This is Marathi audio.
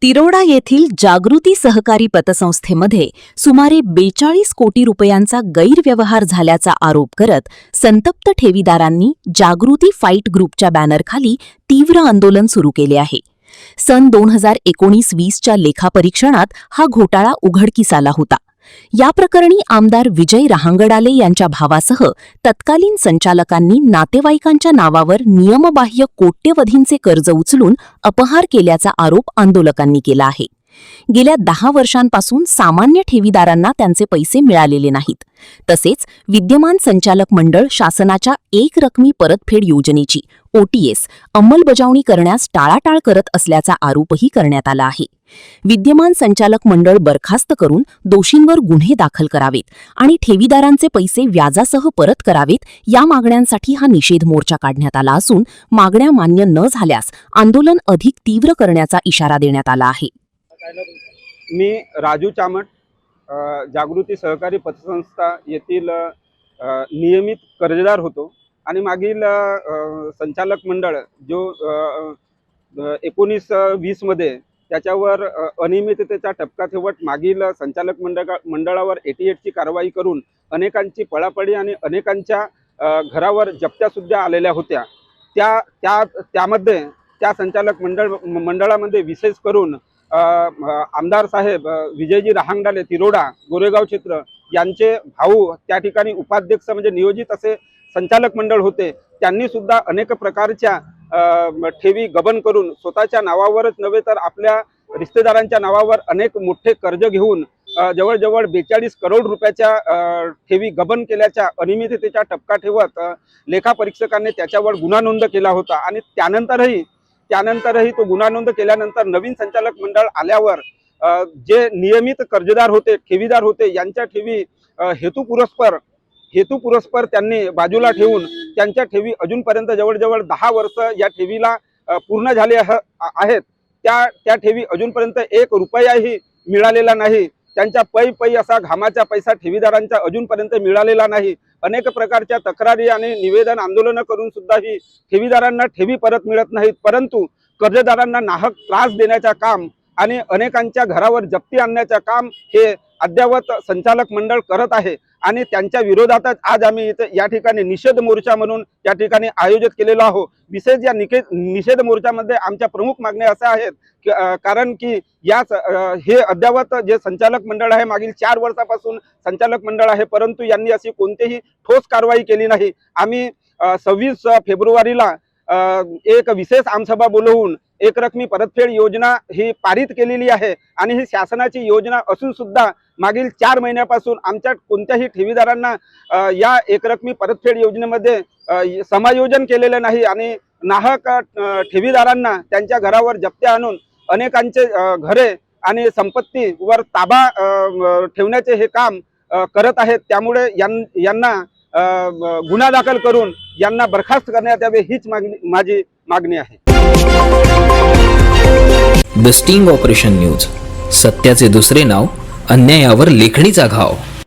तिरोडा येथील जागृती सहकारी पतसंस्थेमध्ये सुमारे 42 कोटी रुपयांचा गैरव्यवहार झाल्याचा आरोप करत संतप्त ठेवीदारांनी जागृती फाईट ग्रुपच्या बॅनरखाली तीव्र आंदोलन सुरू केले आहे. सन 2019-20च्या लेखापरीक्षणात हा घोटाळा उघडकीस आला होता. या प्रकरणी आमदार विजय रहांगडाले यांच्या भावासह तत्कालीन संचालकांनी नातेवाईकांच्या नावावर नियमबाह्य कोट्यवधींचे कर्ज उचलून अपहार केल्याचा आरोप आंदोलकांनी केला आहे. गेल्या 10 वर्षांपासून सामान्य ठेवीदारांना त्यांचे पैसे मिळालेले नाहीत. तसेच विद्यमान संचालक मंडळ शासनाच्या एकरकमी परतफेड योजनेची OTS अंमलबजावणी करण्यास टाळाटाळ करत असल्याचा आरोपही करण्यात आला आहे. विद्यमान संचालक मंडळ बरखास्त करून दोषींवर गुन्हे दाखल करावेत आणि ठेवीदारांचे पैसे व्याजासह परत करावेत या मागण्यांसाठी हा निषेध मोर्चा काढण्यात आला असून मागण्या मान्य न झाल्यास आंदोलन अधिक तीव्र करण्याचा इशारा देण्यात आला आहे. मी राजू चामट, जागृती सहकारी पतसंस्था येथील नियमित कर्जदार होतो आणि मागील संचालक मंडळ जो 19-20 मध्ये त्याच्यावर अनियमिततेचा टपका ठेवत मागील संचालक मंडळावर 88ची कारवाई करून अनेकांची पळापळी आणि अनेकांच्या घरावर जप्त्या सुद्धा आलेल्या होत्या. त्यामध्ये त्या संचालक मंडळामध्ये विशेष करून आमदार साहेब विजयजी रहांगडाले तिरोडा गोरेगाव क्षेत्र यांचे भाऊ त्या ठिकाणी उपाध्यक्ष म्हणजे नियोजित असे संचालक मंडळ होते. त्यांनी सुद्धा अनेक प्रकारच्या ठेवी गबन करून स्वतःच्या नावावरच नव्हे तर आपल्या रिश्तेदारांच्या नावावर अनेक मोठे कर्ज घेऊन जवळजवळ 42 करोड रुपयाच्या ठेवी गबन केल्याच्या अनियमिततेचा टपका ठेवत लेखापरीक्षकांनी त्याच्यावर गुन्हा नोंद केला होता. आणि त्यानंतरही तो गुन्हा नोंद केल्यानंतर नवीन संचालक मंडळ आल्यावर जे नियमित कर्जदार होते, ठेवीदार होते, यांच्या ठेवी हेतुपुरस्पर त्यांनी बाजूला ठेवून त्यांच्या ठेवी अजूनपर्यंत जवळजवळ 10 वर्ष या ठेवीला पूर्ण झाले आहेत. त्या ठेवी अजूनपर्यंत 1 रुपयाही मिळालेला नाही. त्यांच्या पै असा घामाचा पैसा ठेवीदारांचा अजूनपर्यंत मिळालेला नाही. अनेक प्रकारच्या तक्रारी आणि निवेदन आंदोलनं करून सुद्धा ही ठेवीदारांना ठेवी परत मिळत नाहीत. परंतु कर्जदारांना नाहक त्रास देण्याचा काम आणि अनेकांच्या घरावर जप्ती आणण्याचं काम हे अद्यावत संचालक मंडळ करत आहे. आणि त्यांच्या विरोधातच आज आम्ही इथे या ठिकाणी निषेध मोर्चा म्हणून या ठिकाणी आयोजित केलेलो आहोत. विशेष या निषेध मोर्चामध्ये आमच्या प्रमुख मागण्या अशा आहेत कारण की हे अद्यावत जे संचालक मंडळ आहे मागील 4 वर्षापासून संचालक मंडळ आहे, परंतु यांनी अशी कोणतीही ठोस कारवाई केली नाही. आम्ही 26 फेब्रुवारीला एक विशेष आमसभा बोलवून एकरकमी परतफेड योजना ही पारित केलेली आहे आणि ही शासनाची योजना असून सुद्धा मागील 4 महिन्यापासून आमच्या कोणत्याही ठेवीदारांना या एकरकमी परतफेड योजनेमध्ये समायोजन केलेलं नाही आणि नाहक ठेवीदारांना त्यांच्या घरावर जप्त्या आणून अनेकांचे घरे आणि संपत्तीवर ताबा ठेवण्याचे हे काम करत आहेत. त्यामुळे यांना गुन्हा दाखल करून यांना बरखास्त करण्यात यावे हीच माझी मागणी आहे. द स्टिंग ऑपरेशन न्यूज, सत्याचे दुसरे नाव, अन्यायावर लेखणीचा घाव.